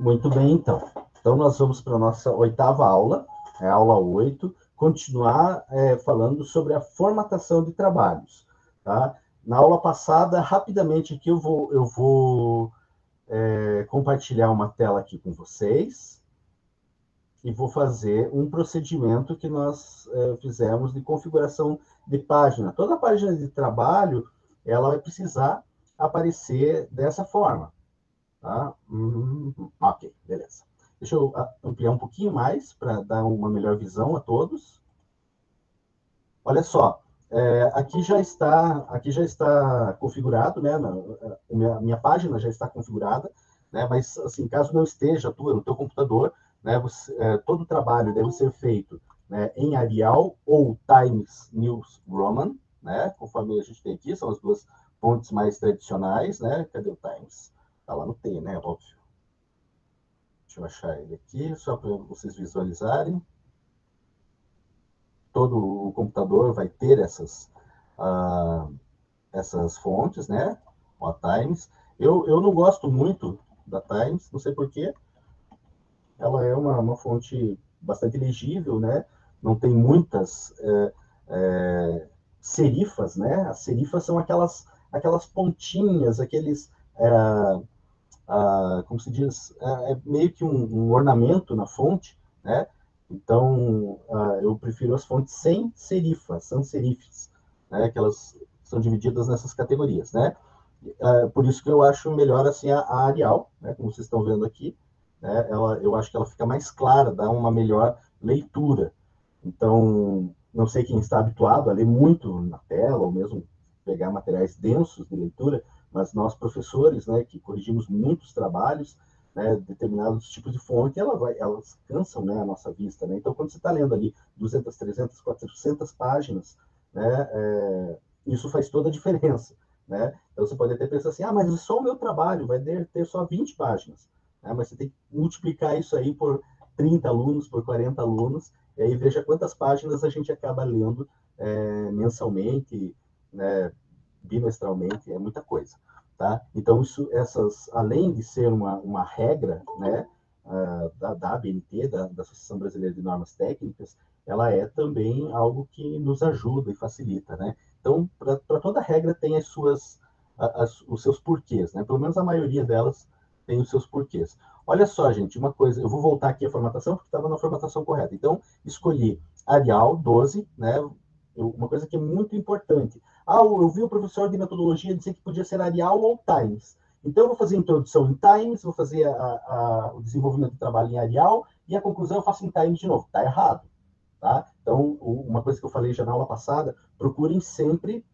Muito bem, então. Então, nós vamos para a nossa oitava aula, a aula 8, continuar falando sobre a formatação de trabalhos. Tá? Na aula passada, rapidamente aqui, eu vou compartilhar uma tela aqui com vocês e vou fazer um procedimento que nós fizemos de configuração de página. Toda página de trabalho, ela vai precisar aparecer dessa forma. Tá? Ok, beleza. Deixa eu ampliar um pouquinho mais para dar uma melhor visão a todos. Olha só, aqui já está configurado, né? Minha página já está configurada, né? Mas assim, caso não esteja tua no teu computador, né? Todo o trabalho deve ser feito, né, em Arial ou Times News Roman, né? Conforme a gente tem aqui, são as duas fontes mais tradicionais, né? Cadê o Times? Tá lá no T, né? Óbvio. Deixa eu achar ele aqui, só para vocês visualizarem. Todo o computador vai ter essas fontes, né? A Times. Eu não gosto muito da Times, não sei porquê. Ela é uma fonte bastante legível, né? Não tem muitas serifas, né? As serifas são aquelas pontinhas, como se diz, meio que um ornamento na fonte, né? Então, eu prefiro as fontes sem serifas, sans serifes, né? Que elas são divididas nessas categorias, né? Por isso que eu acho melhor assim a Arial, né? Como vocês estão vendo aqui, né? Eu acho que ela fica mais clara, dá uma melhor leitura. Então, não sei quem está habituado a ler muito na tela, ou mesmo pegar materiais densos de leitura, mas nós, professores, né, que corrigimos muitos trabalhos, né, determinados tipos de fonte, elas cansam, né, a nossa vista. Né? Então, quando você está lendo ali 200, 300, 400 páginas, né, isso faz toda a diferença. Né? Então, você pode até pensar assim, mas só o meu trabalho vai ter só 20 páginas. Né? Mas você tem que multiplicar isso aí por 30 alunos, por 40 alunos, e aí veja quantas páginas a gente acaba lendo mensalmente, né, bimestralmente, é muita coisa. Tá? Então, além de ser uma regra, né, da ABNT, da Associação Brasileira de Normas Técnicas, ela é também algo que nos ajuda e facilita. Né? Então, para toda regra tem os seus porquês, né? Pelo menos a maioria delas tem os seus porquês. Olha só, gente, uma coisa, eu vou voltar aqui à formatação, porque estava na formatação correta. Então, escolhi Arial 12, né? Uma coisa que é muito importante. Eu vi o professor de metodologia dizer que podia ser Arial ou Times. Então, eu vou fazer a introdução em Times, vou fazer o desenvolvimento do trabalho em Arial, e a conclusão eu faço em Times de novo. Está errado. Tá? Então, uma coisa que eu falei já na aula passada, procurem sempre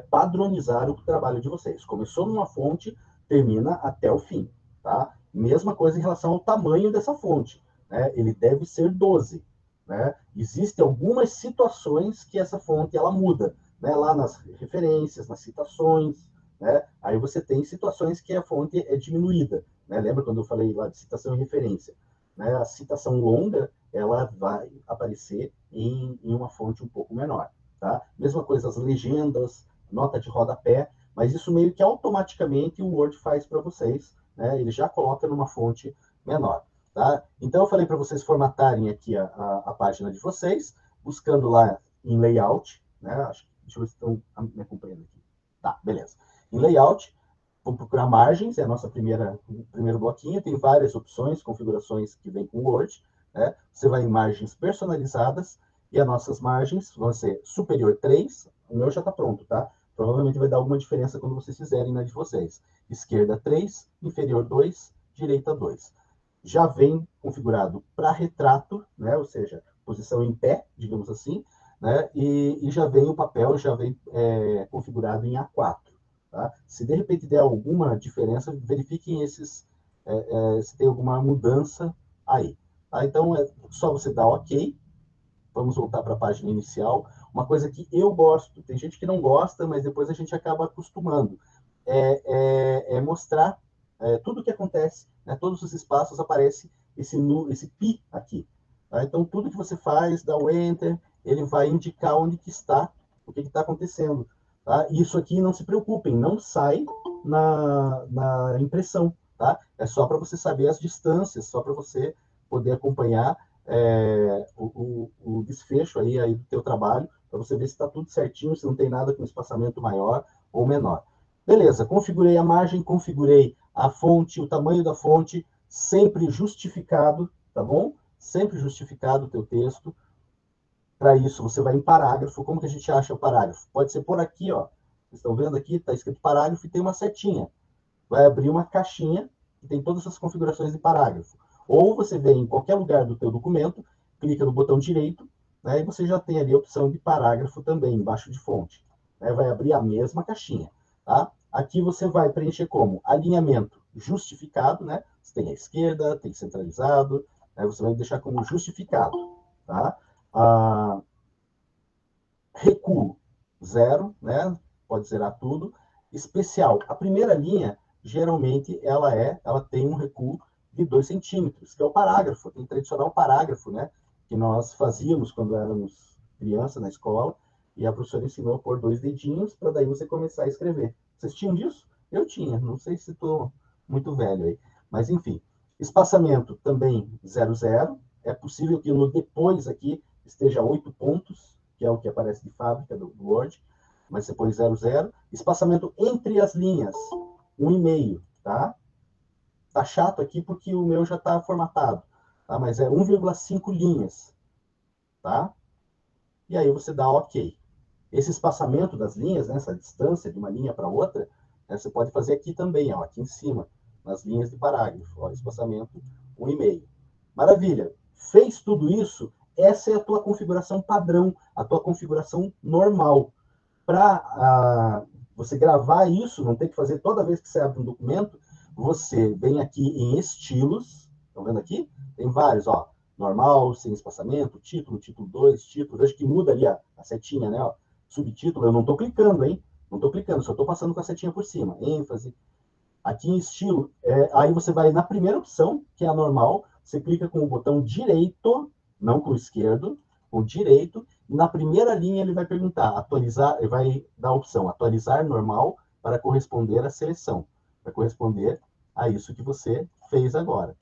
padronizar o trabalho de vocês. Começou numa fonte, termina até o fim. Tá? Mesma coisa em relação ao tamanho dessa fonte. Né? Ele deve ser 12. Né? Existem algumas situações que essa fonte ela muda. Né? Lá nas referências, nas citações. Né? Aí você tem situações que a fonte é diminuída. Né? Lembra quando eu falei lá de citação e referência? Né? A citação longa ela vai aparecer em uma fonte um pouco menor. Tá? Mesma coisa as legendas, nota de rodapé, mas isso meio que automaticamente o Word faz para vocês, né? Ele já coloca numa fonte menor. Tá? Então eu falei para vocês formatarem aqui a página de vocês, buscando lá em layout, né? Deixa eu ver se estão me acompanhando aqui. Tá, beleza. Em layout, vou procurar margens, é a nossa primeiro bloquinho, tem várias opções, configurações que vem com o Word, né? Você vai em margens personalizadas, e as nossas margens vão ser superior 3, o meu já está pronto, tá? Provavelmente vai dar alguma diferença quando vocês fizerem na de vocês. Esquerda 3, inferior 2, direita 2. Já vem configurado para retrato, né? Ou seja, posição em pé, digamos assim, né? E já vem o papel, já vem configurado em A4. Tá? Se de repente der alguma diferença, verifiquem se tem alguma mudança aí. Tá? Então, é só você dar OK. Vamos voltar para a página inicial. Uma coisa que eu gosto, tem gente que não gosta, mas depois a gente acaba acostumando, é mostrar tudo o que acontece, né? Todos os espaços aparece esse pi aqui. Tá? Então, tudo que você faz, dá o Enter, ele vai indicar onde que está, o que está acontecendo. Tá? Isso aqui, não se preocupem, não sai na impressão. tá? É só para você saber as distâncias, só para você poder acompanhar o desfecho aí do teu trabalho, para você ver se está tudo certinho, se não tem nada com espaçamento maior ou menor. Beleza, configurei a margem, configurei a fonte, o tamanho da fonte, sempre justificado, tá bom? Sempre justificado o teu texto. Para isso, você vai em parágrafo. Como que a gente acha o parágrafo? Pode ser por aqui, ó. Vocês estão vendo aqui? Está escrito parágrafo e tem uma setinha. Vai abrir uma caixinha que tem todas as configurações de parágrafo. Ou você vem em qualquer lugar do teu documento, clica no botão direito, né, e você já tem ali a opção de parágrafo também, embaixo de fonte. Né, vai abrir a mesma caixinha. Tá? Aqui você vai preencher como alinhamento justificado, né? Você tem à esquerda, tem centralizado, né, você vai deixar como justificado. Tá? Recuo, 0, né? Pode zerar tudo. Especial, a primeira linha, geralmente, ela tem um recuo de 2 centímetros, que é o parágrafo, tem tradicional parágrafo, né? Que nós fazíamos quando éramos criança na escola, e a professora ensinou a pôr 2 dedinhos, para daí você começar a escrever. Vocês tinham disso? Eu tinha, não sei se estou muito velho aí. Mas, enfim, espaçamento também 0, 0. É possível que no depois aqui esteja 8 pontos, que é o que aparece de fábrica do Word, mas você põe 0, 0. Espaçamento entre as linhas, 1,5, tá? Tá chato aqui porque o meu já está formatado, tá? Mas é 1,5 linhas, tá? E aí você dá OK. Esse espaçamento das linhas, né, essa distância de uma linha para outra, né, você pode fazer aqui também, ó, aqui em cima, nas linhas de parágrafo, ó, espaçamento 1,5. Maravilha. Fez tudo isso, essa é a tua configuração padrão, a tua configuração normal. Para você gravar isso, não ter que fazer toda vez que você abre um documento, você vem aqui em estilos, estão vendo aqui? Tem vários, ó, normal, sem espaçamento, título, título 2, título, veja que muda ali a setinha, né, ó, subtítulo, eu não estou clicando, hein? Não estou clicando, só estou passando com a setinha por cima, ênfase. Aqui em estilo, aí você vai na primeira opção, que é a normal, você clica com o botão direito, não com o esquerdo, com o direito, e na primeira linha ele vai perguntar, atualizar, ele vai dar a opção atualizar normal para corresponder à seleção, para corresponder a isso que você fez agora,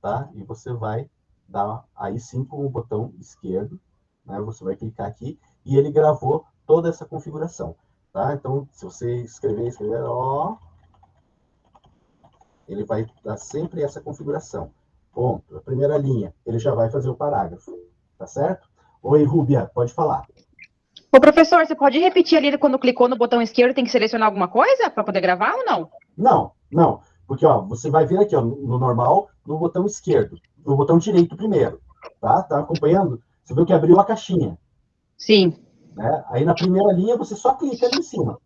tá? E você vai dar, aí sim com o botão esquerdo, né, você vai clicar aqui, e ele gravou toda essa configuração, tá? Então, se você escrever, ó, ele vai dar sempre essa configuração. Ponto. A primeira linha, ele já vai fazer o parágrafo. Tá certo? Oi, Rúbia, pode falar. Ô, professor, você pode repetir ali quando clicou no botão esquerdo, tem que selecionar alguma coisa para poder gravar ou não? Não, não. Porque ó, você vai vir aqui ó, no normal, no botão esquerdo. No botão direito primeiro. Tá? Tá acompanhando? Você viu que abriu a caixinha. Sim. Né? Aí na primeira linha você só clica ali em cima.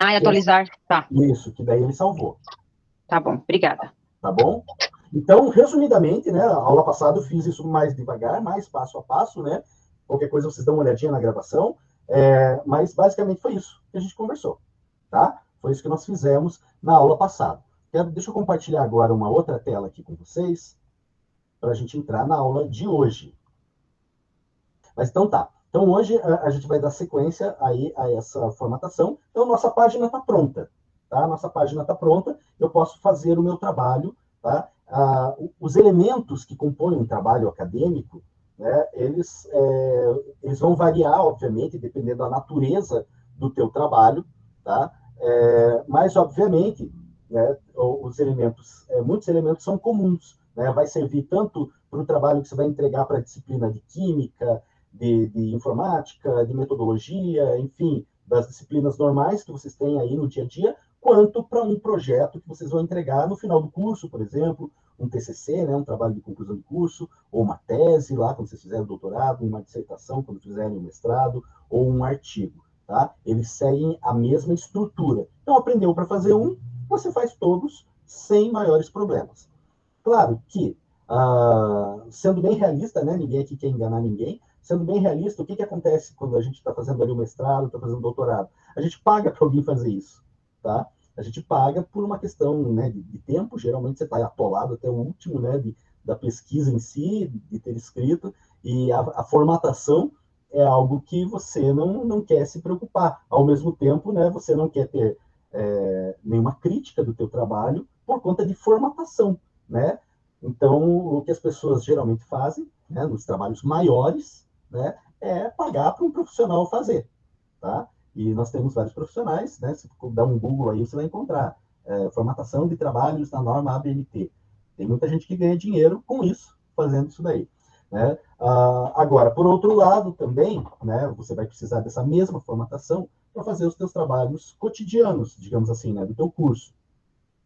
Ah, e atualizar. Tá. Isso, que daí ele salvou. Tá bom, obrigada. Tá bom? Então, resumidamente, né, a aula passada eu fiz isso mais devagar, mais passo a passo, né? Qualquer coisa vocês dão uma olhadinha na gravação, mas basicamente foi isso que a gente conversou, tá? Foi isso que nós fizemos na aula passada. Deixa eu compartilhar agora uma outra tela aqui com vocês, para a gente entrar na aula de hoje. Mas então tá. Então hoje a gente vai dar sequência aí a essa formatação. Então nossa página está pronta, tá? Nossa página está pronta. Eu posso fazer o meu trabalho, tá? Os elementos que compõem um trabalho acadêmico, né? Eles vão variar, obviamente, dependendo da natureza do teu trabalho, tá? Mas obviamente, né? Os elementos, muitos elementos são comuns, né? Vai servir tanto para o trabalho que você vai entregar para a disciplina de química, de informática, de metodologia, enfim, das disciplinas normais que vocês têm aí no dia a dia, quanto para um projeto que vocês vão entregar no final do curso, por exemplo, um TCC, né, um trabalho de conclusão de curso, ou uma tese lá, quando vocês fizerem o doutorado, uma dissertação, quando fizerem o mestrado, ou um artigo. Tá? Eles seguem a mesma estrutura. Então, aprendeu para fazer um, você faz todos sem maiores problemas. Claro que, sendo bem realista, né, ninguém aqui quer enganar ninguém, sendo bem realista, o que acontece quando a gente está fazendo ali o mestrado, está fazendo o doutorado? A gente paga para alguém fazer isso, tá? A gente paga por uma questão, né, de tempo, geralmente você está atolado até o último, né, da pesquisa em si, de ter escrito, e a formatação é algo que você não quer se preocupar. Ao mesmo tempo, né, você não quer ter nenhuma crítica do teu trabalho, por conta de formatação, né? Então, o que as pessoas geralmente fazem, né, nos trabalhos maiores, né, é pagar para um profissional fazer, tá? E nós temos vários profissionais, né? Se dá um Google aí, você vai encontrar formatação de trabalhos na norma ABNT. Tem muita gente que ganha dinheiro com isso, fazendo isso daí, né? Agora, por outro lado também, né, você vai precisar dessa mesma formatação para fazer os teus trabalhos cotidianos, digamos assim, né, do teu curso,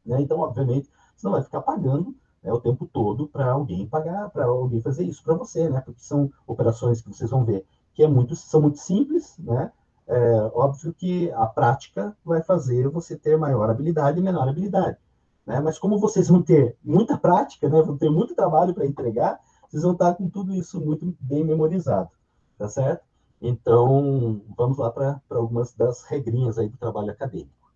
né? Então, obviamente, você não vai ficar pagando, né, o tempo todo para alguém pagar, para alguém fazer isso para você, né? Porque são operações que vocês vão ver que são muito simples, né? Óbvio que a prática vai fazer você ter maior habilidade e menor habilidade, né? Mas como vocês vão ter muita prática, né? Vão ter muito trabalho para entregar, vocês vão estar com tudo isso muito bem memorizado, tá certo? Então, vamos lá para algumas das regrinhas aí do trabalho acadêmico.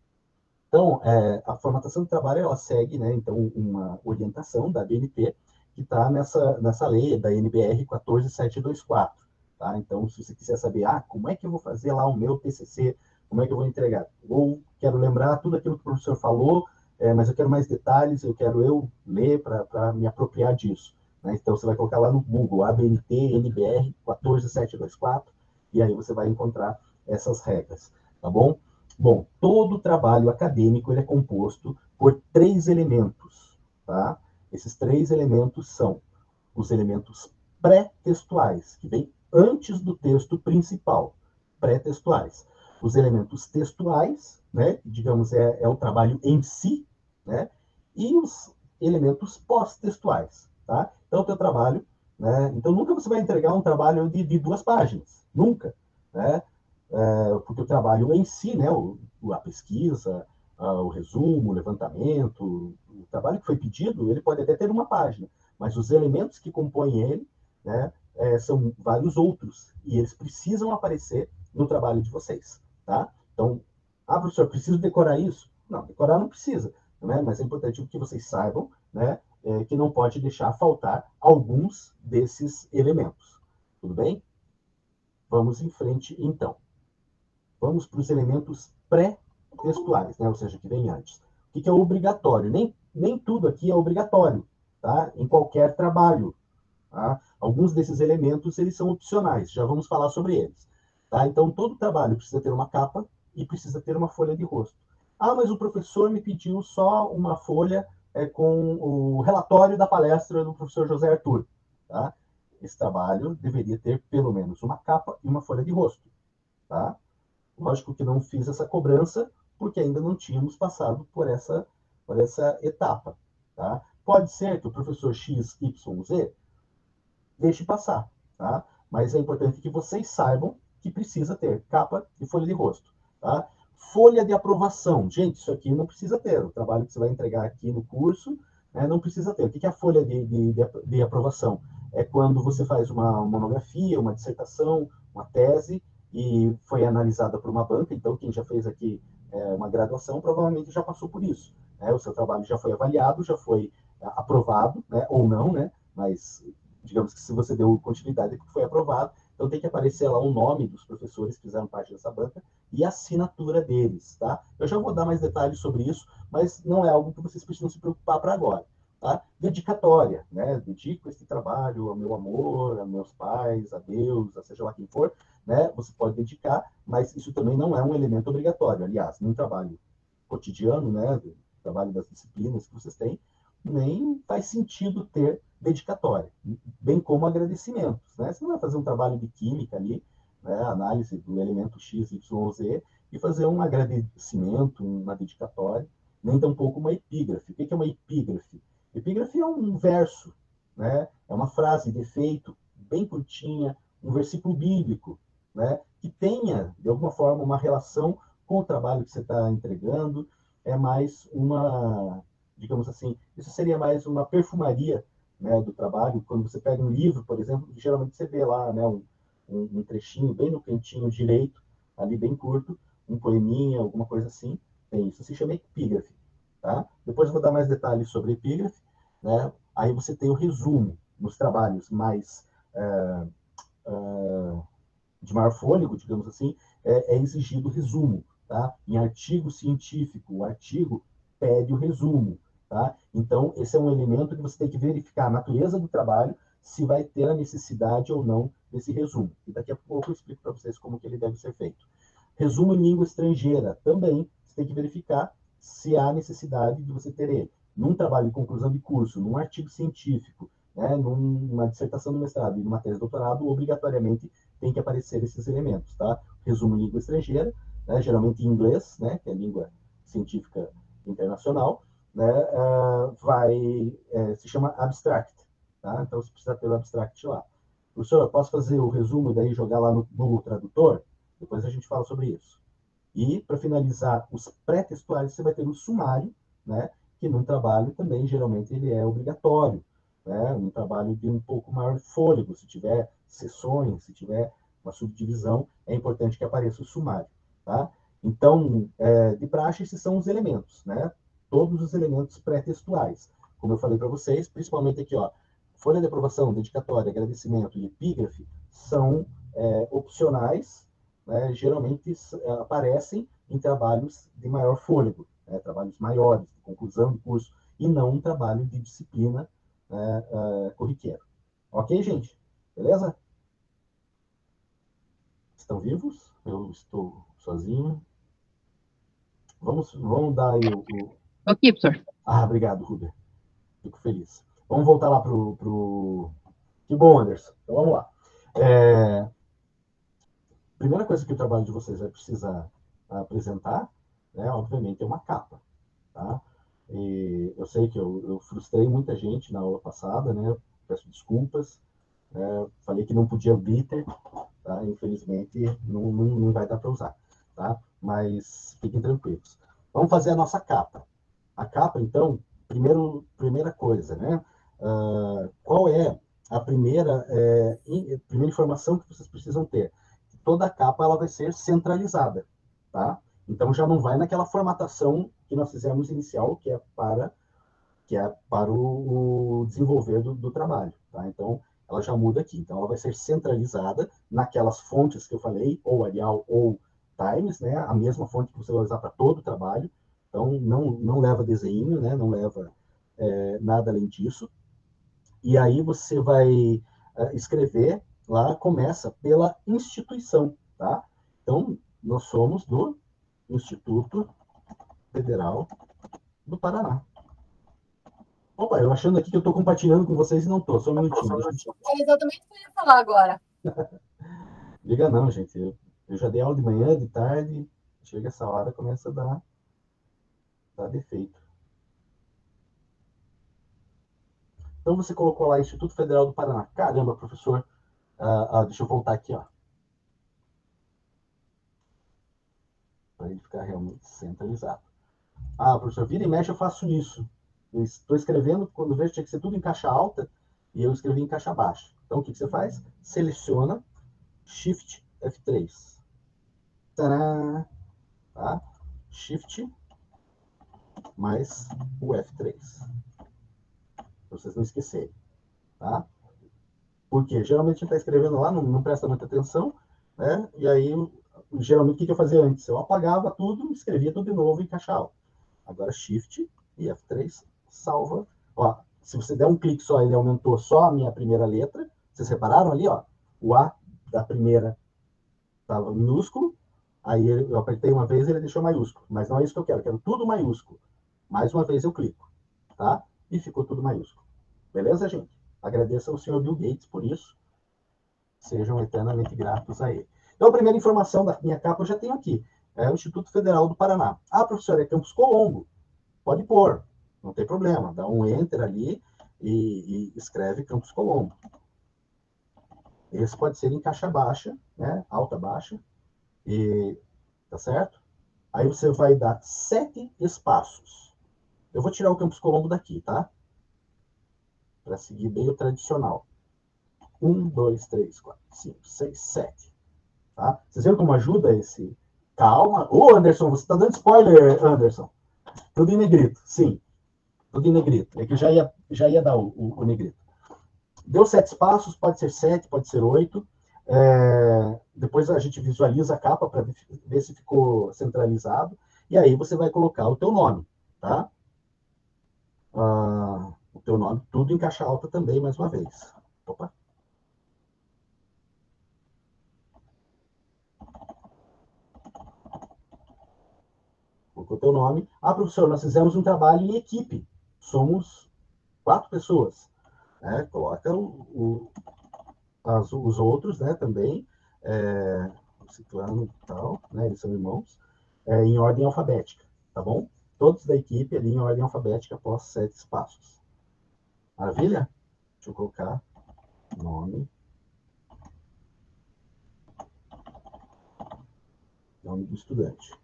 Então, a formatação do trabalho, ela segue, né, então, uma orientação da BNT, que está nessa lei da NBR 14724. Tá? Então, se você quiser saber, como é que eu vou fazer lá o meu TCC, como é que eu vou entregar? Ou quero lembrar tudo aquilo que o professor falou, mas eu quero mais detalhes, eu quero ler para me apropriar disso. Né? Então, você vai colocar lá no Google, ABNT, NBR 14724, e aí você vai encontrar essas regras, tá bom? Bom, todo trabalho acadêmico ele é composto por 3 elementos, tá? Esses 3 elementos são os elementos pré-textuais, que vêm antes do texto principal, pré-textuais. Os elementos textuais, né, digamos, é o trabalho em si, né, e os elementos pós-textuais, tá? Então, o teu trabalho, né, então nunca você vai entregar um trabalho de 2 páginas, nunca, né? Porque o trabalho em si, né, a pesquisa, o resumo, o levantamento, o trabalho que foi pedido, ele pode até ter 1 página, mas os elementos que compõem ele, né, são vários outros, e eles precisam aparecer no trabalho de vocês, tá? Então, professor, preciso decorar isso? Não, decorar não precisa, né? Mas é importante que vocês saibam, né, que não pode deixar faltar alguns desses elementos, tudo bem? Vamos em frente, então. Vamos para os elementos pré-textuais, né? Ou seja, que vem antes. O que é obrigatório? Nem tudo aqui é obrigatório, tá? Em qualquer trabalho. Tá? Alguns desses elementos eles são opcionais, já vamos falar sobre eles. Tá? Então, todo trabalho precisa ter uma capa e precisa ter uma folha de rosto. Mas o professor me pediu só uma folha com o relatório da palestra do professor José Arthur. Tá? Esse trabalho deveria ter pelo menos uma capa e uma folha de rosto. Tá? Lógico que não fiz essa cobrança, porque ainda não tínhamos passado por essa etapa. Tá? Pode ser que o professor X, Y, Z deixe passar, tá? Mas é importante que vocês saibam que precisa ter capa e folha de rosto. Tá? Folha de aprovação. Gente, isso aqui não precisa ter. O trabalho que você vai entregar aqui no curso, né, não precisa ter. O que é a folha de aprovação? É quando você faz uma monografia, uma dissertação, uma tese, e foi analisada por uma banca. Então, quem já fez aqui uma graduação provavelmente já passou por isso. Né? O seu trabalho já foi avaliado, já foi aprovado, né? Ou não, né? Mas digamos que se você deu continuidade, é porque foi aprovado. Então tem que aparecer lá o nome dos professores que fizeram parte dessa banca e a assinatura deles, tá? Eu já vou dar mais detalhes sobre isso, mas não é algo que vocês precisam se preocupar para agora, tá? Dedicatória, né? Dedico este trabalho ao meu amor, a meus pais, a Deus, a seja lá quem for, né? Você pode dedicar, mas isso também não é um elemento obrigatório. Aliás, num trabalho cotidiano, né? Do trabalho das disciplinas que vocês têm, nem faz sentido ter dedicatória, bem como agradecimentos. Né? Você não vai fazer um trabalho de química ali, né? Análise do elemento X, Y, Z, e fazer um agradecimento, uma dedicatória, nem tampouco uma epígrafe. O que é uma epígrafe? Epígrafe é um verso, né? É uma frase de efeito, bem curtinha, um versículo bíblico, né? Que tenha, de alguma forma, uma relação com o trabalho que você está entregando, é mais uma, digamos assim, isso seria mais uma perfumaria, né, do trabalho. Quando você pega um livro, por exemplo, geralmente você vê lá, né, um trechinho bem no cantinho direito, ali bem curto, um poeminha, alguma coisa assim, tem isso, se chama epígrafe. Tá? Depois eu vou dar mais detalhes sobre epígrafe, né? Aí você tem o resumo nos trabalhos mais de maior fôlego, digamos assim, é exigido resumo. Tá? Em artigo científico, o artigo pede o resumo. tá? Então, esse é um elemento que você tem que verificar a natureza do trabalho, se vai ter a necessidade ou não desse resumo. E daqui a pouco eu explico para vocês como que ele deve ser feito. Resumo em língua estrangeira, também você tem que verificar se há necessidade de você ter ele. Num trabalho de conclusão de curso, num artigo científico, né, numa dissertação de mestrado e numa tese de doutorado, obrigatoriamente tem que aparecer esses elementos, tá? Resumo em língua estrangeira, né, geralmente em inglês, né, que é a língua científica internacional, né, se chama abstract, tá? Então você precisa ter o abstract lá. Professor, eu posso fazer o resumo e daí jogar lá no tradutor? Depois a gente fala sobre isso. E, para finalizar, os pré-textuais, você vai ter o sumário, né, que num trabalho também, geralmente, ele é obrigatório. Né, um trabalho de um pouco maior fôlego, se tiver sessões, se tiver uma subdivisão, é importante que apareça o sumário. Tá? Então, de praxe, esses são os elementos, né? Todos os elementos pré-textuais. Como eu falei para vocês, principalmente aqui, ó, folha de aprovação, dedicatória, agradecimento e epígrafe são opcionais, né? Geralmente aparecem em trabalhos de maior fôlego, né? Trabalhos maiores, de conclusão de curso, e não um trabalho de disciplina corriqueiro. Ok, gente? Beleza? Estão vivos? Eu estou sozinho. Vamos dar aí Aqui, professor. obrigado, Ruber. Fico feliz. Vamos voltar lá pro... Que bom, Anderson. Então, vamos lá. Primeira coisa que o trabalho de vocês vai precisar apresentar, né, obviamente, é uma capa. Tá? E eu sei que eu frustrei muita gente na aula passada, né? Peço desculpas. Falei que não podia glitter, tá? Infelizmente não vai dar para usar, tá? Mas fiquem tranquilos. Vamos fazer a nossa capa. A capa, então, primeira coisa, né? Qual é a primeira informação que vocês precisam ter? Toda a capa ela vai ser centralizada, tá? Então já não vai naquela formatação que nós fizemos inicial, que é para o desenvolver do trabalho, tá? Então ela já muda aqui. Então ela vai ser centralizada naquelas fontes que eu falei, ou Arial ou Times, né? A mesma fonte que você vai usar para todo o trabalho. Então não leva desenho, né? Não leva nada além disso. E aí você vai escrever lá, começa pela instituição, tá? Então nós somos do Instituto Federal do Paraná. Opa, eu achando aqui que eu estou compartilhando com vocês e não estou. Só um minutinho. É exatamente o que eu ia falar agora. Liga não, gente. Eu já dei aula de manhã, de tarde. Chega essa hora, começa a dar defeito. Então você colocou lá Instituto Federal do Paraná. Caramba, professor. Deixa eu voltar aqui, ó. Para ele ficar realmente centralizado. Professor, vira e mexe, eu faço isso. Eu estou escrevendo, quando vejo, tinha que ser tudo em caixa alta, e eu escrevi em caixa baixa. Então, o que você faz? Seleciona, Shift F3. Tcharam! Tá? Shift mais o F3. Para vocês não esquecerem. Tá? Porque geralmente a gente está escrevendo lá, não presta muita atenção, né? E aí, geralmente, o que eu fazia antes? Eu apagava tudo, escrevia tudo de novo em caixa alta. Agora, Shift e F3 salva. Ó, se você der um clique só, ele aumentou só a minha primeira letra. Vocês repararam ali, ó? O A da primeira estava minúsculo. Aí eu apertei uma vez e ele deixou maiúsculo. Mas não é isso que eu quero tudo maiúsculo. Mais uma vez eu clico, tá? E ficou tudo maiúsculo. Beleza, gente? Agradeço ao senhor Bill Gates por isso. Sejam eternamente gratos a ele. Então, a primeira informação da minha capa eu já tenho aqui. É o Instituto Federal do Paraná. Professor, é Campos Colombo. Pode pôr, não tem problema. Dá um enter ali e escreve Campos Colombo. Esse pode ser em caixa baixa, né? Alta, baixa. Tá certo? Aí você vai dar 7 espaços. Eu vou tirar o Campos Colombo daqui, tá? Para seguir bem o tradicional. 1, 2, 3, 4, 5, 6, 7. Tá? Vocês viram como ajuda esse? Calma. Anderson, você está dando spoiler, Anderson. Tudo em negrito, sim. Tudo em negrito. É que eu já ia dar o negrito. Deu 7 espaços, pode ser 7, pode ser 8. Depois a gente visualiza a capa para ver se ficou centralizado. E aí você vai colocar o teu nome, tá? teu nome, tudo em caixa alta também, mais uma vez. Opa. Colocou teu nome. Ah, professor, nós fizemos um trabalho em equipe. Somos 4 pessoas. Né? Coloca os outros, né, também. O ciclano e tal, né, eles são irmãos. Em ordem alfabética, tá bom? Todos da equipe ali em ordem alfabética após 7 espaços. Maravilha? Deixa eu colocar nome. Nome do estudante.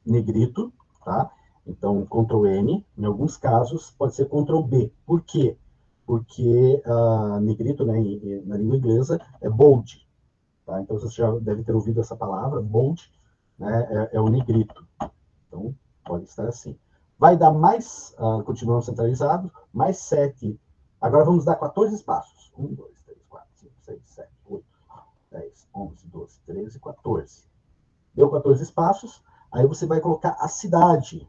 Negrito, tá? Então, Ctrl N, em alguns casos, pode ser Ctrl B. Por quê? Porque negrito, né, na língua inglesa, é bold. Tá? Então, você já deve ter ouvido essa palavra, bold, né, é o negrito. Então, pode estar assim. Vai dar mais, continuando centralizado, mais 7. Agora vamos dar 14 espaços. 1, 2, 3, 4, 5, 6, 7, 8, 10, 11, 12, 13, 14. Deu 14 espaços. Aí você vai colocar a cidade.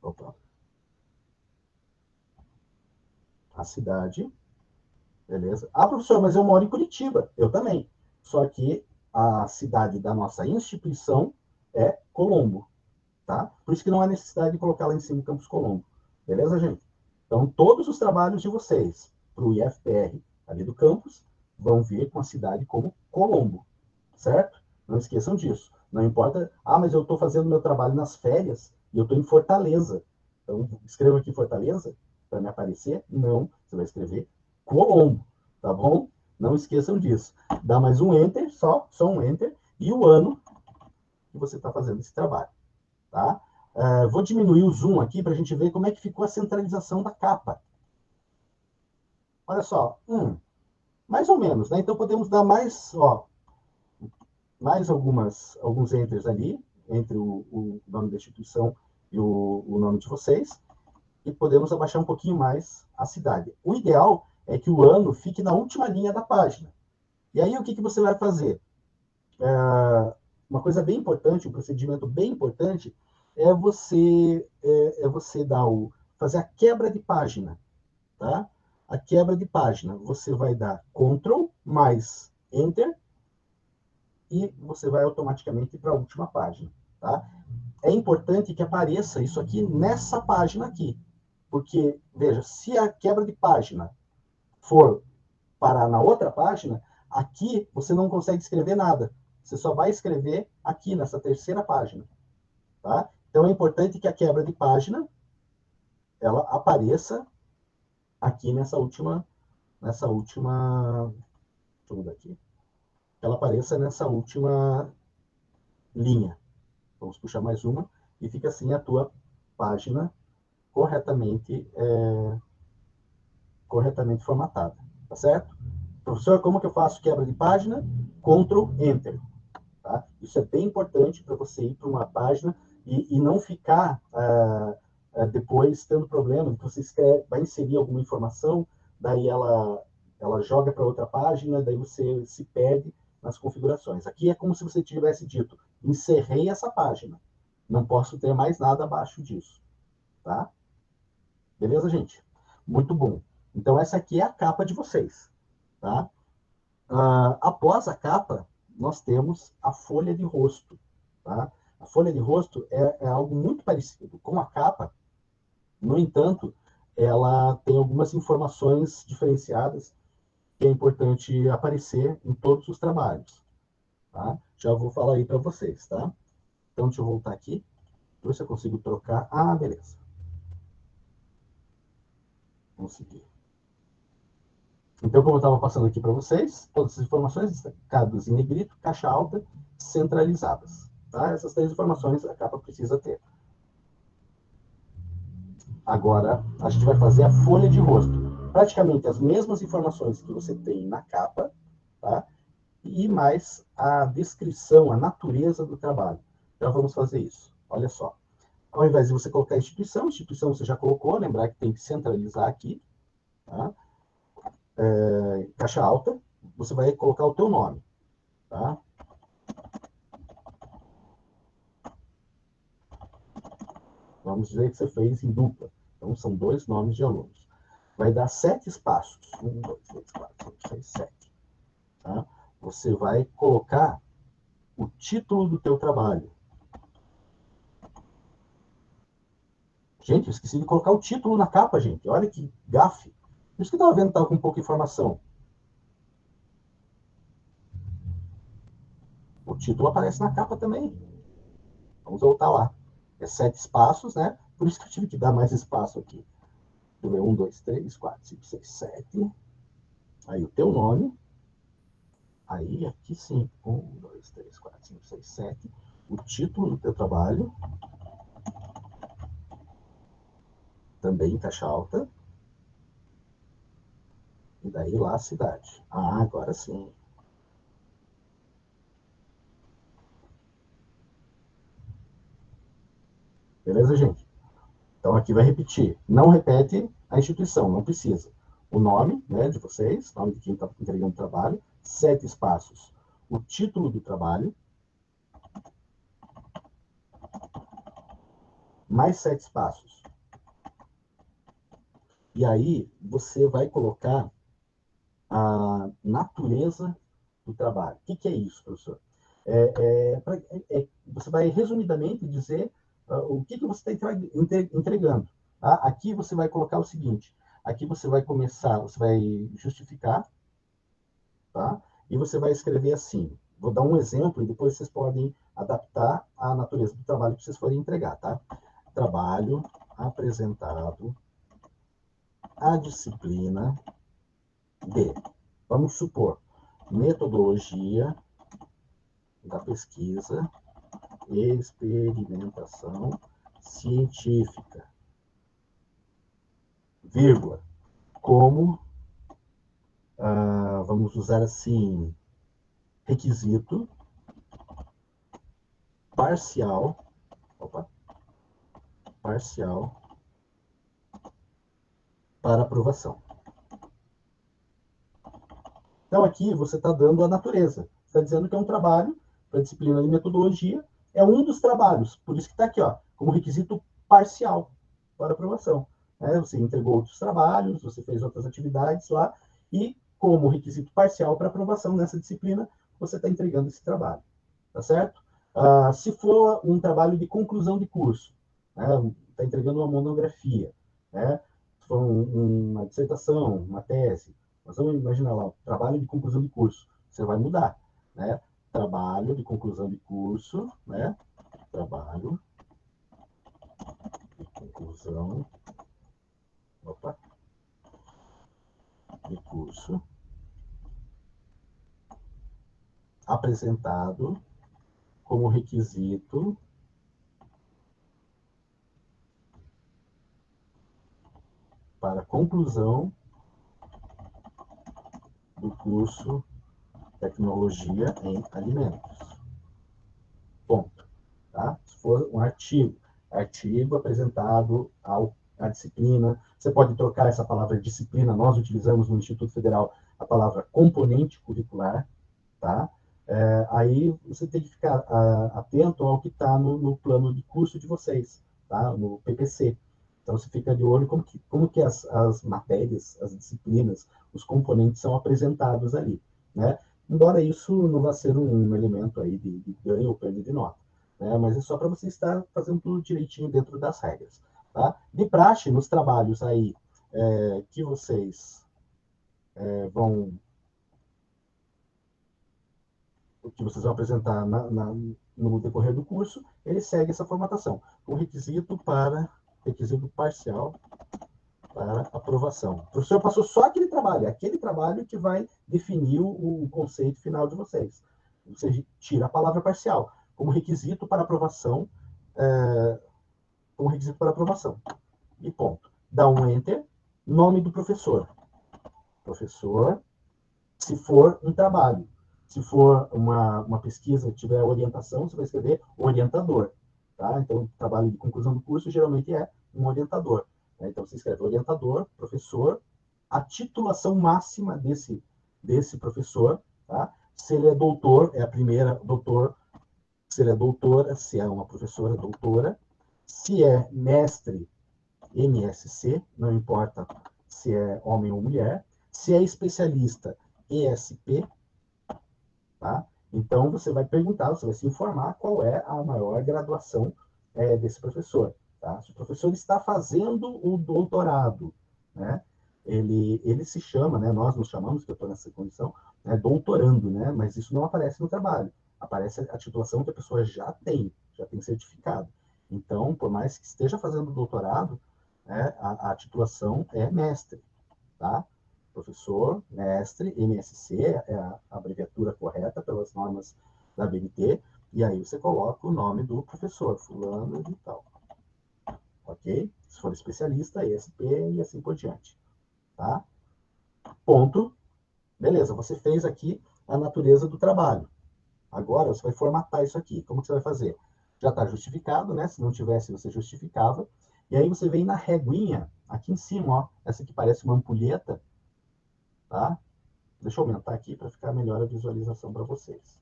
Opa. A cidade. Beleza? Ah, professor, mas eu moro em Curitiba. Eu também. Só que a cidade da nossa instituição é Colombo. Tá? Por isso que não há necessidade de colocar lá em cima o Campus Colombo. Beleza, gente? Então, todos os trabalhos de vocês para o IFPR ali do campus vão vir com a cidade como Colombo. Certo? Não esqueçam disso. Não importa, mas eu estou fazendo meu trabalho nas férias e eu estou em Fortaleza. Então, escreva aqui Fortaleza para me aparecer. Não, você vai escrever Colombo, tá bom? Não esqueçam disso. Dá mais um Enter, só um Enter, e o ano que você está fazendo esse trabalho. Tá? Vou diminuir o zoom aqui para a gente ver como é que ficou a centralização da capa. Olha só, mais ou menos, né? Então podemos dar mais, mais alguns enters ali, entre o nome da instituição e o nome de vocês, e podemos abaixar um pouquinho mais a cidade. O ideal é que o ano fique na última linha da página. E aí o que você vai fazer? Uma coisa bem importante, um procedimento bem importante, é você fazer a quebra de página, tá? A quebra de página, você vai dar Ctrl mais Enter e você vai automaticamente para a última página, tá? É importante que apareça isso aqui nessa página aqui, porque, veja, se a quebra de página for parar na outra página, aqui você não consegue escrever nada. Você só vai escrever aqui nessa terceira página, tá? Então é importante que a quebra de página ela apareça aqui nessa última, deixa eu mudar aqui, ela apareça nessa última linha. Vamos puxar mais uma e fica assim a tua página corretamente formatada, tá certo? Professor, como que eu faço quebra de página? Ctrl Enter. Tá? Isso é bem importante para você ir para uma página e não ficar depois tendo problema, que você vai inserir alguma informação, daí ela joga para outra página, daí você se perde nas configurações. Aqui é como se você tivesse dito, encerrei essa página, não posso ter mais nada abaixo disso. Tá? Beleza, gente? Muito bom. Então, essa aqui é a capa de vocês. Tá? Após a capa, nós temos a folha de rosto. Tá? A folha de rosto é algo muito parecido com a capa, no entanto, ela tem algumas informações diferenciadas que é importante aparecer em todos os trabalhos. Tá? Já vou falar aí para vocês. Tá? Então, deixa eu voltar aqui, ver se eu consigo trocar. Beleza. Consegui. Então, como eu estava passando aqui para vocês, todas as informações destacadas em negrito, caixa alta, centralizadas. Tá? Essas 3 informações a capa precisa ter. Agora, a gente vai fazer a folha de rosto. Praticamente as mesmas informações que você tem na capa, tá? E mais a descrição, a natureza do trabalho. Então, vamos fazer isso. Olha só. Ao invés de você colocar instituição você já colocou, lembrar que tem que centralizar aqui, tá? Caixa alta, você vai colocar o teu nome. tá? Vamos dizer que você fez em dupla. Então, são 2 nomes de alunos. Vai dar 7 espaços. 1, 2, 3, 4, 5, 6, 7. Tá? Você vai colocar o título do teu trabalho. Gente, eu esqueci de colocar o título na capa, gente. Olha que gafe. Por isso que eu estava vendo que estava com pouca informação. O título aparece na capa também. Vamos voltar lá. É 7 espaços, né? Por isso que eu tive que dar mais espaço aqui. 1, 2, 3, 4, 5, 6, 7. Aí o teu nome. Aí aqui sim. 1, 2, 3, 4, 5, 6, 7. O título do teu trabalho. Também em caixa alta. E daí lá a cidade. Ah, agora sim. Beleza, gente? Então aqui vai repetir. Não repete a instituição, não precisa. O nome, né, de vocês, nome de quem está entregando o trabalho, 7 espaços. O título do trabalho, mais 7 espaços. E aí você vai colocar a natureza do trabalho. O que é isso, professor? Você vai resumidamente dizer o que você está entregando. Tá? Aqui você vai colocar o seguinte: aqui você vai começar, você vai justificar, tá? E você vai escrever assim. Vou dar um exemplo e depois vocês podem adaptar a natureza do trabalho que vocês forem entregar, tá? Trabalho apresentado à disciplina de, vamos supor, metodologia da pesquisa e experimentação científica, vírgula, como, vamos usar assim, requisito parcial, parcial para aprovação. Então, aqui você está dando a natureza. Está dizendo que é um trabalho para a disciplina de metodologia. É um dos trabalhos. Por isso que está aqui, ó, como requisito parcial para aprovação. Você entregou outros trabalhos, você fez outras atividades lá, e como requisito parcial para aprovação nessa disciplina, você está entregando esse trabalho. Tá certo? Se for um trabalho de conclusão de curso, está entregando uma monografia, né? Se for uma dissertação, uma tese, nós vamos imaginar lá, trabalho de conclusão de curso. Você vai mudar, né? Trabalho de conclusão de curso, né? Trabalho de conclusão, de curso apresentado como requisito para conclusão do curso Tecnologia em Alimentos. Ponto. Tá? Se for um artigo apresentado à disciplina, você pode trocar essa palavra disciplina, nós utilizamos no Instituto Federal a palavra componente curricular, tá? Aí você tem que ficar atento ao que está no plano de curso de vocês, tá? No PPC. Então você fica de olho como que as matérias, as disciplinas, os componentes são apresentados ali, né? Embora isso não vá ser um elemento aí de ganho ou perda de nota, né? Mas é só para você estar fazendo tudo direitinho dentro das regras, tá? De praxe, nos trabalhos aí que vocês vão apresentar no decorrer do curso, ele segue essa formatação, com requisito parcial para aprovação. O professor passou só aquele trabalho que vai definir o conceito final de vocês. Você tira a palavra parcial, como requisito para aprovação, e ponto. Dá um enter, nome do professor. Professor, se for um trabalho. Se for uma pesquisa, tiver orientação, você vai escrever orientador. Tá? Então, trabalho de conclusão do curso geralmente é um orientador. Né? Então, você escreve orientador, professor, a titulação máxima desse professor. Tá? Se ele é doutor, é a primeira doutor. Se ele é doutora, se é uma professora doutora. Se é mestre, MSc, não importa se é homem ou mulher. Se é especialista, ESP, tá? Então, você vai perguntar, você vai se informar qual é a maior graduação desse professor. Tá? Se o professor está fazendo o doutorado, né? Ele se chama, né? Nós nos chamamos, que eu estou nessa condição, né? Doutorando, né? Mas isso não aparece no trabalho. Aparece a titulação que a pessoa já tem certificado. Então, por mais que esteja fazendo doutorado, né? A titulação é mestre, tá? Professor, mestre, MSc é a abreviatura correta pelas normas da BNT, e aí você coloca o nome do professor, fulano e tal. Ok? Se for especialista, ESP e assim por diante. Tá? Ponto. Beleza, você fez aqui a natureza do trabalho. Agora você vai formatar isso aqui. Como que você vai fazer? Já está justificado, né? Se não tivesse, você justificava. E aí você vem na reguinha, aqui em cima, ó, essa que parece uma ampulheta, tá? Deixa eu aumentar aqui para ficar melhor a visualização para vocês.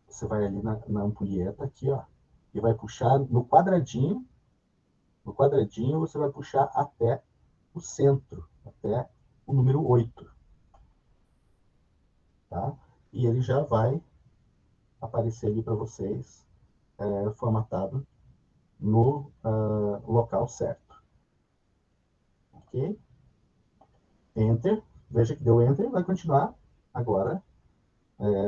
Você vai ali na ampulheta aqui, ó, e vai puxar no quadradinho. No quadradinho você vai puxar até o centro, até o número 8. Tá? E ele já vai aparecer ali para vocês, formatado no local certo. Ok? Enter. Veja que deu Enter, vai continuar agora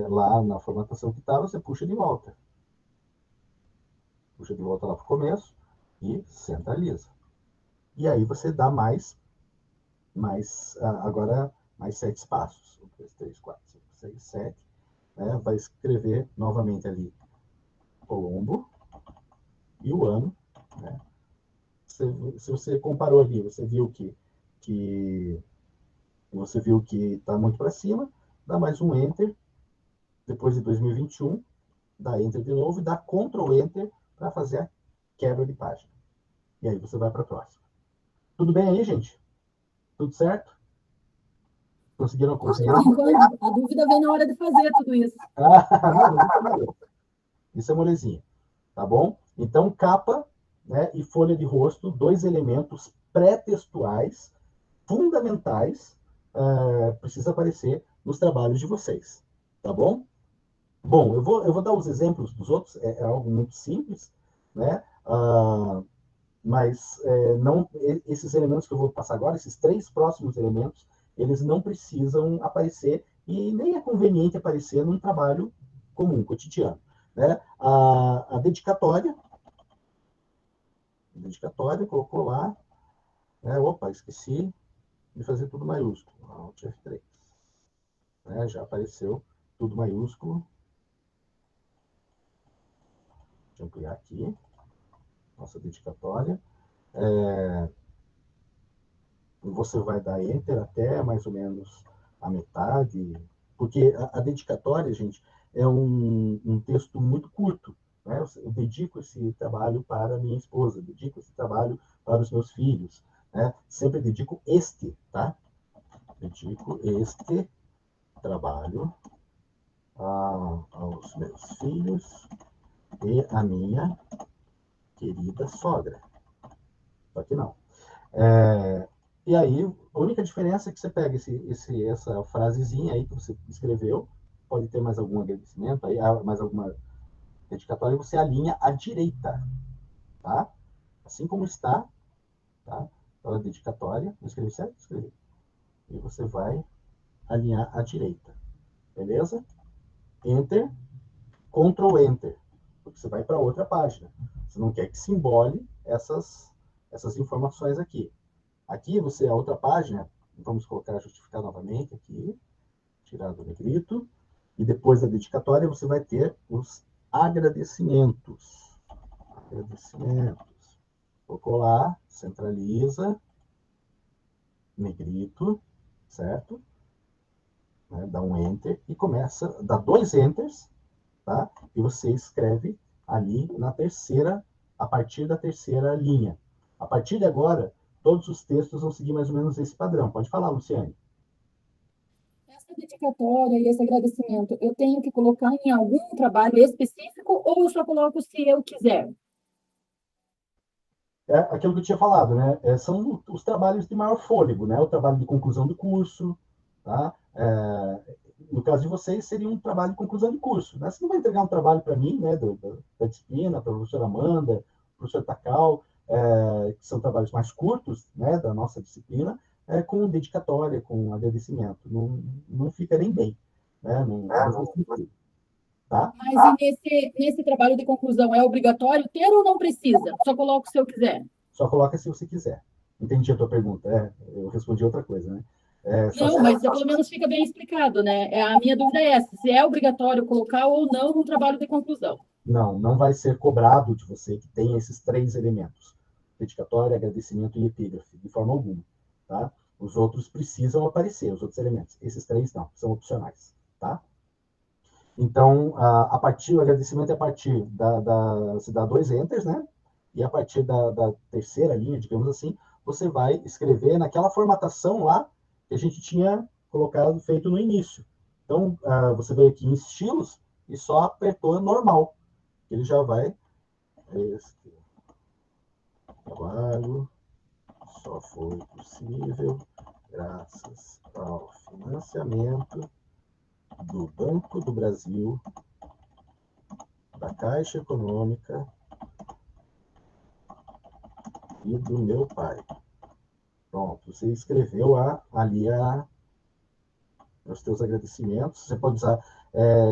lá na formatação que está, você puxa de volta. Puxa de volta lá para o começo e centraliza. E aí você dá agora mais 7 espaços. 1, 2, 3, 4, 5, 6, 7. Vai escrever novamente ali Colombo e o ano. Né? Se você comparou ali, você viu que está muito para cima, dá mais um Enter, depois de 2021, dá Enter de novo e dá Ctrl Enter para fazer a quebra de página. E aí você vai para a próxima. Tudo bem aí, gente? Tudo certo? Conseguiram acompanhar? A dúvida vem na hora de fazer tudo isso. Isso é molezinha, tá bom? Então, capa, né, e folha de rosto, 2 elementos pré-textuais fundamentais, precisa aparecer nos trabalhos de vocês, tá bom? Bom, eu vou dar os exemplos dos outros, é algo muito simples, né? Mas não, esses elementos que eu vou passar agora, esses 3 próximos elementos, eles não precisam aparecer e nem é conveniente aparecer num trabalho comum, cotidiano. Né? A dedicatória, colocou lá, né? Opa, esqueci de fazer tudo maiúsculo, Alt F3. Né? Já apareceu tudo maiúsculo. Deixa eu ampliar aqui, nossa dedicatória. Você vai dar Enter até mais ou menos a metade, porque a dedicatória, gente, é um texto muito curto. Né? Eu dedico esse trabalho para minha esposa, dedico esse trabalho para os meus filhos. Né? Sempre dedico este, tá? Dedico este trabalho aos meus filhos e a minha querida sogra. Só que não. E aí, a única diferença é que você pega essa frasezinha aí que você escreveu, pode ter mais algum agradecimento, aí, mais alguma dedicatória, e você alinha à direita, tá? Assim como está, tá? Então, a dedicatória, não escrevi certo? Escrevi. E você vai alinhar à direita, beleza? Enter, Ctrl Enter, porque você vai para outra página. Você não quer que se embole essas informações aqui. Aqui você, a outra página, vamos colocar justificar novamente aqui, tirar do negrito, e depois da dedicatória você vai ter os agradecimentos. Agradecimentos. Colocou lá, centraliza, negrito, certo? Né, dá um Enter e começa, dá 2 Enters, tá? E você escreve ali na terceira, a partir da terceira linha. A partir de agora, todos os textos vão seguir mais ou menos esse padrão. Pode falar, Luciane. essa dedicatória e esse agradecimento, eu tenho que colocar em algum trabalho específico ou eu só coloco se eu quiser? É aquilo que eu tinha falado, né? São os trabalhos de maior fôlego, né? O trabalho de conclusão do curso, tá? No caso de vocês, seria um trabalho de conclusão de curso, né? Você não vai entregar um trabalho para mim, né? Da disciplina, para a professora Amanda, professor Takal, que são trabalhos mais curtos, né? Da nossa disciplina, com dedicatória, com agradecimento. Não fica nem bem, né? Não faz sentido, tá? Mas e nesse trabalho de conclusão, é obrigatório ter ou não precisa? Só coloco se eu quiser. Só coloca se você quiser. Entendi a tua pergunta. Eu respondi outra coisa, né? Não, mas pelo menos fica bem explicado, né? A minha dúvida é essa, se é obrigatório colocar ou não no trabalho de conclusão. Não vai ser cobrado de você que tenha esses 3 elementos: dedicatória, agradecimento e epígrafe, de forma alguma, tá? Os outros precisam aparecer, os outros elementos. Esses 3 não, são opcionais, tá? Então, o agradecimento é a partir você dá 2 enters, né? E a partir da terceira linha, digamos assim, você vai escrever naquela formatação lá que a gente tinha colocado, feito no início. Então, você veio aqui em estilos e só apertou normal. Ele já vai. Este trabalho só foi possível graças ao financiamento do Banco do Brasil, da Caixa Econômica e do meu pai. Pronto, você escreveu ali os teus agradecimentos. Você pode usar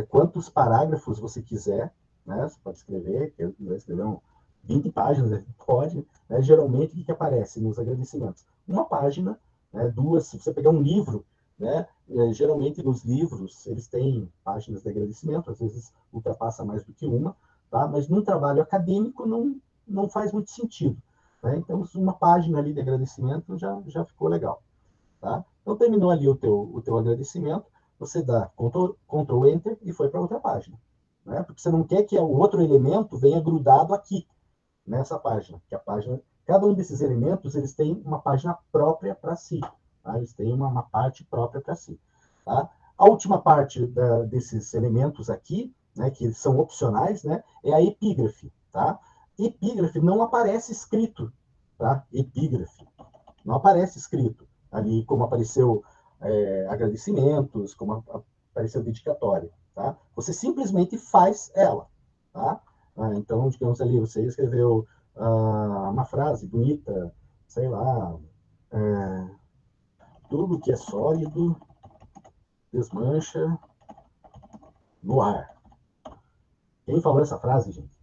quantos parágrafos você quiser, né? Você pode escrever, quer escrever 20 páginas, pode. Né? Geralmente, o que aparece nos agradecimentos? Uma página, né? 2, se você pegar um livro, né? Geralmente nos livros eles têm páginas de agradecimento, às vezes ultrapassa mais do que uma, tá? Mas num trabalho acadêmico não faz muito sentido. Né? Então, uma página ali de agradecimento já ficou legal. Tá? Então, terminou ali o teu agradecimento, você dá Ctrl Enter e foi para outra página. Né? Porque você não quer que o outro elemento venha grudado aqui, nessa página. Que a página, cada um desses elementos, eles têm uma página própria para si. Tá? Eles têm uma parte própria para si. Tá? A última parte desses elementos aqui, né, que são opcionais, né, é a epígrafe. Tá? Epígrafe não aparece escrito. Tá? Epígrafe. Não aparece escrito ali como apareceu agradecimentos, como apareceu dedicatória. Tá? Você simplesmente faz ela. Tá? Então, digamos ali, você escreveu uma frase bonita, sei lá, tudo que é sólido desmancha no ar. Quem falou essa frase, gente?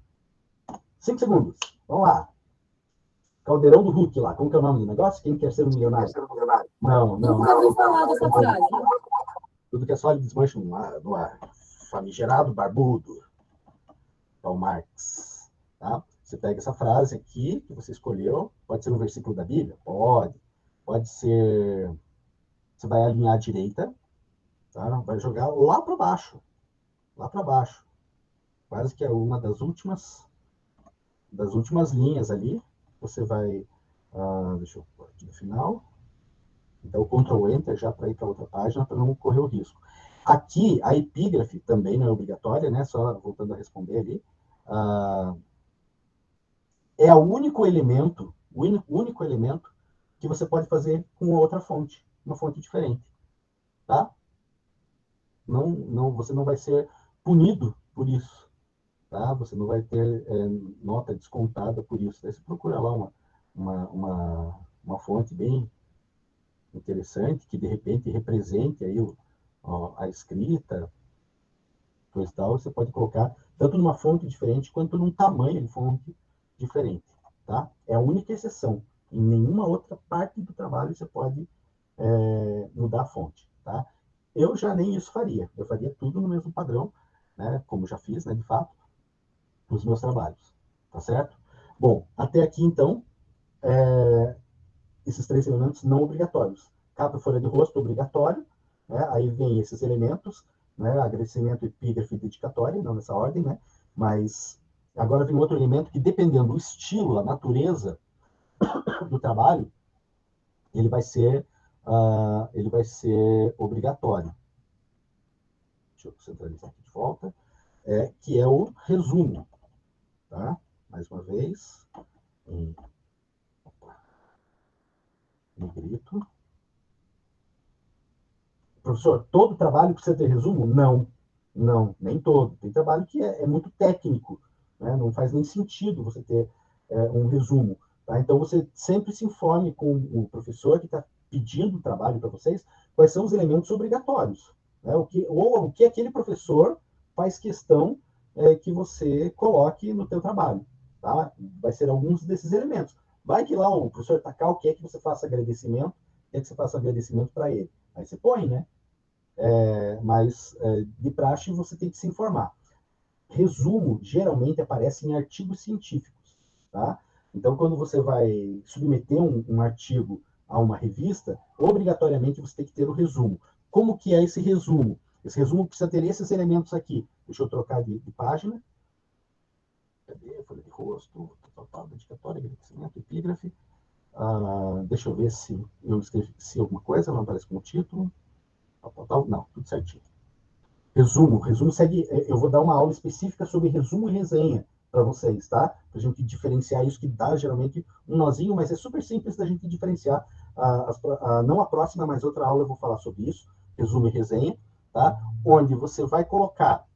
5 segundos. Vamos lá. Caldeirão do Hulk lá. Como que é o nome do negócio? Quem quer ser um milionário? Não. Nunca ouvi falar dessa frase. Tudo que é sólido desmancha no ar. Famigerado barbudo. Karl Marx. Tá? Você pega essa frase aqui que você escolheu. Pode ser um versículo da Bíblia? Pode ser... Você vai alinhar à direita. Tá? Vai jogar lá para baixo. Lá para baixo. Quase que é uma das últimas linhas ali. Você vai... deixa eu pôr aqui no final. Então, o Ctrl Enter já para ir para outra página, para não correr o risco. Aqui, a epígrafe também não é obrigatória, né? Só voltando a responder ali. É o único elemento que você pode fazer com outra fonte, uma fonte diferente. Tá? Você não vai ser punido por isso. Tá? Você não vai ter nota descontada por isso. Daí você procura lá uma fonte bem interessante, que de repente represente aí a escrita, coisa e tal, você pode colocar tanto numa fonte diferente quanto num tamanho de fonte diferente. Tá? É a única exceção. Em nenhuma outra parte do trabalho você pode mudar a fonte. Tá? Eu já nem isso faria. Eu faria tudo no mesmo padrão, né, como já fiz, né, de fato, nos meus trabalhos. Tá certo? Bom, até aqui então, esses 3 elementos não obrigatórios. Capa e folha de rosto obrigatório, né? Aí vem esses elementos, né? Agradecimento, epígrafe e dedicatória, não nessa ordem, né? Mas agora vem outro elemento que, dependendo do estilo, a natureza do trabalho, ele vai ser obrigatório. deixa eu centralizar aqui de volta, que é o resumo. Tá? Mais uma vez, em negrito. Professor, todo trabalho precisa ter resumo? Não, não, nem todo. Tem trabalho que é muito técnico, né? Não faz nem sentido você ter um resumo. Tá? Então, você sempre se informe com o professor que está pedindo o trabalho para vocês, quais são os elementos obrigatórios. Né? O que aquele professor faz questão que você coloque no teu trabalho. Tá? Vai ser alguns desses elementos. Vai que lá o professor Takal quer que você faça agradecimento, quer que você faça agradecimento para ele. Aí você põe, né? Mas de praxe você tem que se informar. Resumo geralmente aparece em artigos científicos, tá? Então, quando você vai submeter um artigo a uma revista, obrigatoriamente você tem que ter o resumo. Como que é esse resumo? Esse resumo precisa ter esses elementos aqui. Deixa eu trocar de página. Cadê? Folha de rosto, dedicatória, agradecimento, epígrafe. Deixa eu ver se eu esqueci alguma coisa, não aparece como título. Não, tudo certinho. Resumo segue. Eu vou dar uma aula específica sobre resumo e resenha para vocês, tá? Para a gente diferenciar isso, que dá geralmente um nozinho, mas é super simples da gente diferenciar. Não a próxima, mas outra aula eu vou falar sobre isso, resumo e resenha, tá? Onde você vai colocar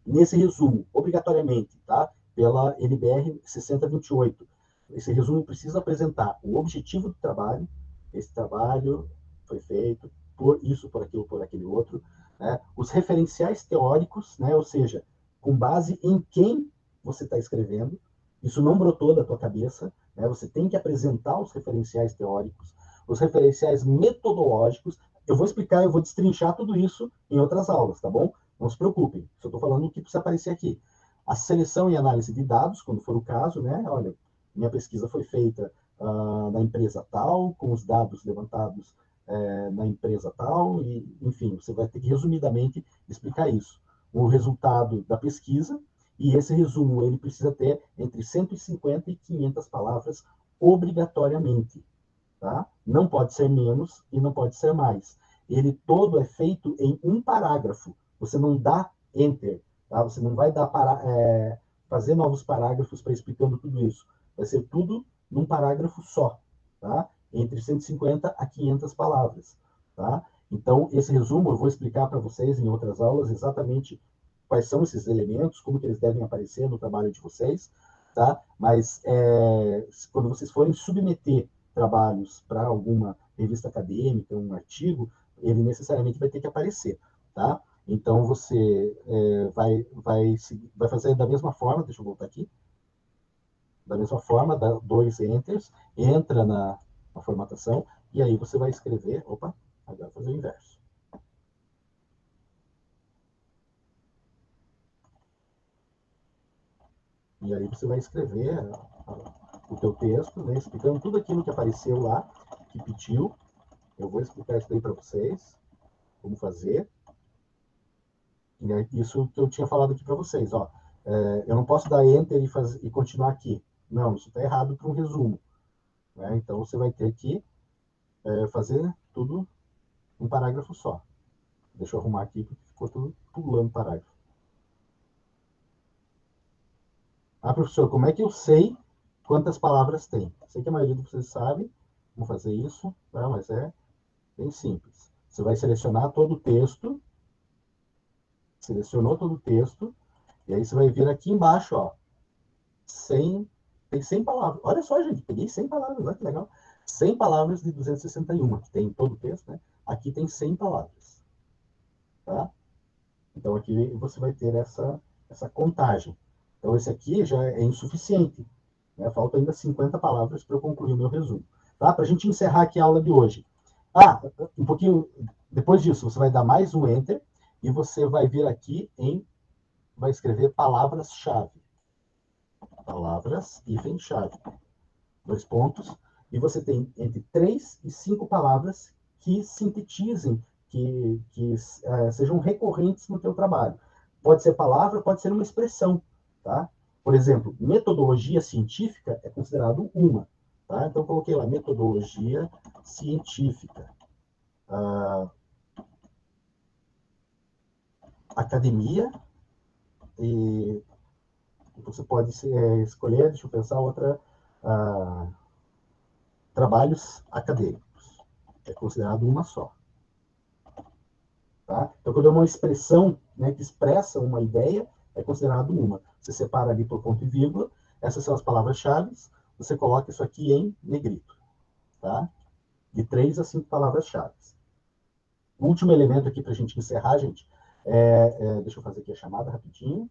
nesse resumo, obrigatoriamente, tá? Pela NBR 6028. Esse resumo precisa apresentar o objetivo do trabalho. Esse trabalho foi feito por isso, por aquilo, por aquele outro. Né? Os referenciais teóricos, né? Ou seja, com base em quem você está escrevendo. Isso não brotou da tua cabeça. Né? Você tem que apresentar os referenciais teóricos, os referenciais metodológicos. Eu vou explicar, eu vou destrinchar tudo isso em outras aulas, tá bom? Não se preocupem, só estou falando o que precisa aparecer aqui. A seleção e análise de dados, quando for o caso, né? Olha, minha pesquisa foi feita na empresa tal, com os dados levantados na empresa tal, e, enfim, você vai ter que resumidamente explicar isso. O resultado da pesquisa, e esse resumo ele precisa ter entre 150 e 500 palavras obrigatoriamente. Tá? Não pode ser menos e não pode ser mais. Ele todo é feito em um parágrafo. Você não dá enter. Tá? Você não vai dar fazer novos parágrafos para explicando tudo isso. Vai ser tudo num parágrafo só. Tá? Entre 150 a 500 palavras. Tá? Então, esse resumo eu vou explicar para vocês em outras aulas exatamente quais são esses elementos, como que eles devem aparecer no trabalho de vocês. Tá? Mas quando vocês forem submeter trabalhos para alguma revista acadêmica, um artigo, ele necessariamente vai ter que aparecer, tá? Então, você vai fazer da mesma forma, deixa eu voltar aqui, da mesma forma, dá 2 enters, entra na formatação, e aí você vai escrever, agora fazer o inverso. E aí você vai escrever o teu texto, né, explicando tudo aquilo que apareceu lá, que pediu. Eu vou explicar isso aí para vocês, como fazer. E é isso que eu tinha falado aqui para vocês. Ó, eu não posso dar enter e continuar aqui. Não, isso está errado para um resumo. Né? Então, você vai ter que fazer tudo um parágrafo só. Deixa eu arrumar aqui, porque ficou tudo pulando parágrafo. Professor, como é que eu sei quantas palavras tem? Sei que a maioria de vocês sabe como fazer isso, tá? Mas é bem simples. Você vai selecionar todo o texto, selecionou todo o texto, e aí você vai vir aqui embaixo, ó, tem 100 palavras. Olha só, gente, peguei 100 palavras, olha que legal. 100 palavras de 261, que tem todo o texto, né? Aqui tem 100 palavras, tá? Então, aqui você vai ter essa contagem. Então, esse aqui já é insuficiente. Né? Falta ainda 50 palavras para eu concluir o meu resumo. Tá? Para a gente encerrar aqui a aula de hoje. Um pouquinho depois disso, você vai dar mais um Enter e você vai vir aqui vai escrever palavras-chave. Palavras, chave. 2 pontos. E você tem entre 3 e 5 palavras que sintetizem, que sejam recorrentes no teu trabalho. Pode ser palavra, pode ser uma expressão. Tá? Por exemplo, metodologia científica é considerado uma. Tá? Então, eu coloquei lá, metodologia científica. academia, e você pode escolher, deixa eu pensar, outra, trabalhos acadêmicos. É considerado uma só. Tá? Então, quando é uma expressão, né, que expressa uma ideia, é considerado uma. Você separa ali por ponto e vírgula, essas são as palavras-chave, você coloca isso aqui em negrito. Tá? De 3 a 5 palavras-chave. O último elemento aqui para a gente encerrar, gente, deixa eu fazer aqui a chamada rapidinho.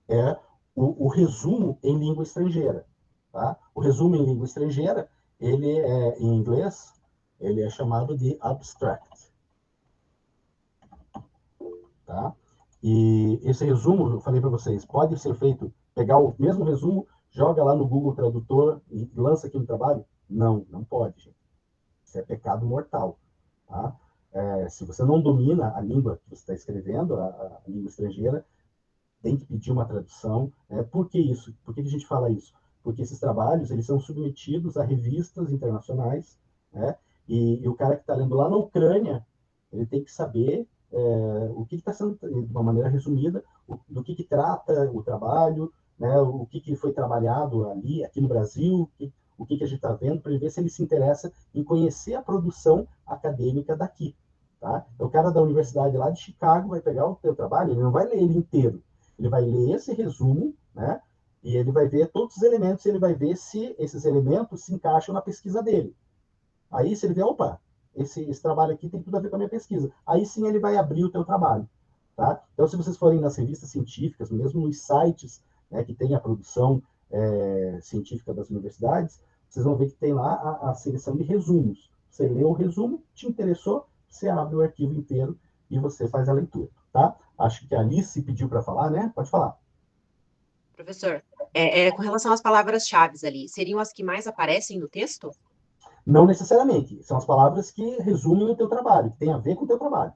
É o resumo em língua estrangeira. Tá? O resumo em língua estrangeira, ele em inglês, ele é chamado de abstract. Tá? E esse resumo, eu falei para vocês, pode ser feito, pegar o mesmo resumo, joga lá no Google Tradutor e lança aqui no trabalho? Não, não pode, gente. Isso é pecado mortal. Tá? Se você não domina a língua que você está escrevendo, a língua estrangeira, tem que pedir uma tradução. Por que isso? Por que a gente fala isso? Porque esses trabalhos eles são submetidos a revistas internacionais, né? E o cara que está lendo lá na Ucrânia, ele tem que saber o que está sendo, de uma maneira resumida, do que trata o trabalho, né? O que foi trabalhado ali, aqui no Brasil, o que a gente está vendo, para ver se ele se interessa em conhecer a produção acadêmica daqui. Tá? Então, o cara da universidade lá de Chicago vai pegar o teu trabalho, ele não vai ler ele inteiro, ele vai ler esse resumo, né? E ele vai ver todos os elementos, e ele vai ver se esses elementos se encaixam na pesquisa dele. Aí, se ele vê, opa, esse trabalho aqui tem tudo a ver com a minha pesquisa. Aí sim ele vai abrir o teu trabalho. Tá? Então, se vocês forem nas revistas científicas, mesmo nos sites, né, que tem a produção científica das universidades, vocês vão ver que tem lá a seleção de resumos. Você lê o resumo, te interessou, você abre o arquivo inteiro e você faz a leitura. Tá? Acho que a Alice pediu para falar, né? Pode falar. Professor, com relação às palavras-chave ali, seriam as que mais aparecem no texto? Não necessariamente. São as palavras que resumem o teu trabalho, que tem a ver com o teu trabalho.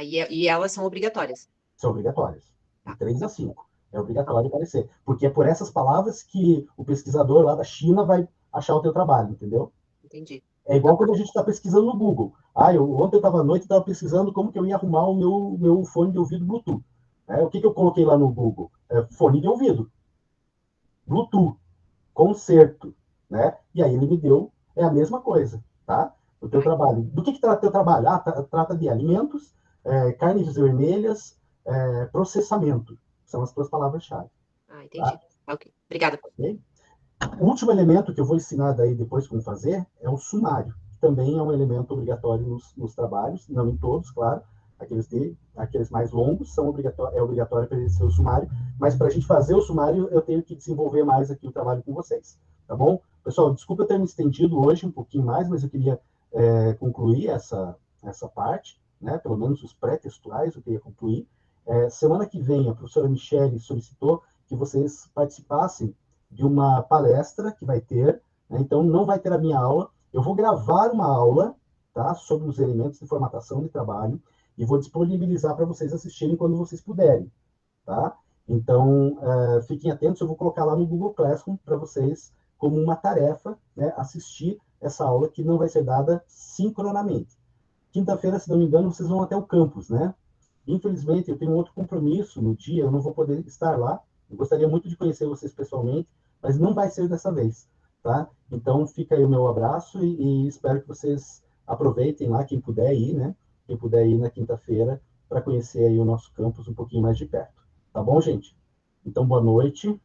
E elas são obrigatórias? São obrigatórias. De 3 a 5. É obrigatório aparecer. Porque é por essas palavras que o pesquisador lá da China vai achar o teu trabalho, entendeu? Entendi. É igual quando a gente está pesquisando no Google. Ontem eu estava à noite e estava pesquisando como que eu ia arrumar o meu fone de ouvido Bluetooth. O que eu coloquei lá no Google? Fone de ouvido. Bluetooth. Concerto. Né? E aí ele me deu a mesma coisa. Tá? O teu trabalho. Do que trata o teu trabalho? Trata de alimentos, carnes vermelhas, processamento. São as tuas palavras-chave. Entendi. Tá? Ok. Obrigada. Okay? O último elemento que eu vou ensinar daí depois como fazer é o sumário. Também é um elemento obrigatório nos trabalhos, não em todos, claro. Aqueles mais longos é obrigatório para ser o sumário, mas para a gente fazer o sumário eu tenho que desenvolver mais aqui o trabalho com vocês, tá bom? Pessoal, desculpa eu ter me estendido hoje um pouquinho mais, mas eu queria concluir essa parte, né? Pelo menos os pré-textuais eu queria concluir. Semana que vem a professora Michele solicitou que vocês participassem de uma palestra que vai ter, né? Então não vai ter a minha aula, eu vou gravar uma aula, tá, sobre os elementos de formatação de trabalho e vou disponibilizar para vocês assistirem quando vocês puderem, tá? Então fiquem atentos, eu vou colocar lá no Google Classroom para vocês como uma tarefa, né, assistir essa aula que não vai ser dada sincronamente. Quinta-feira, se não me engano, vocês vão até o campus, né? Infelizmente, eu tenho outro compromisso no dia, eu não vou poder estar lá. Eu gostaria muito de conhecer vocês pessoalmente, mas não vai ser dessa vez, tá? Então, fica aí o meu abraço e espero que vocês aproveitem lá, quem puder ir, né? Quem puder ir na quinta-feira para conhecer aí o nosso campus um pouquinho mais de perto. Tá bom, gente? Então, boa noite.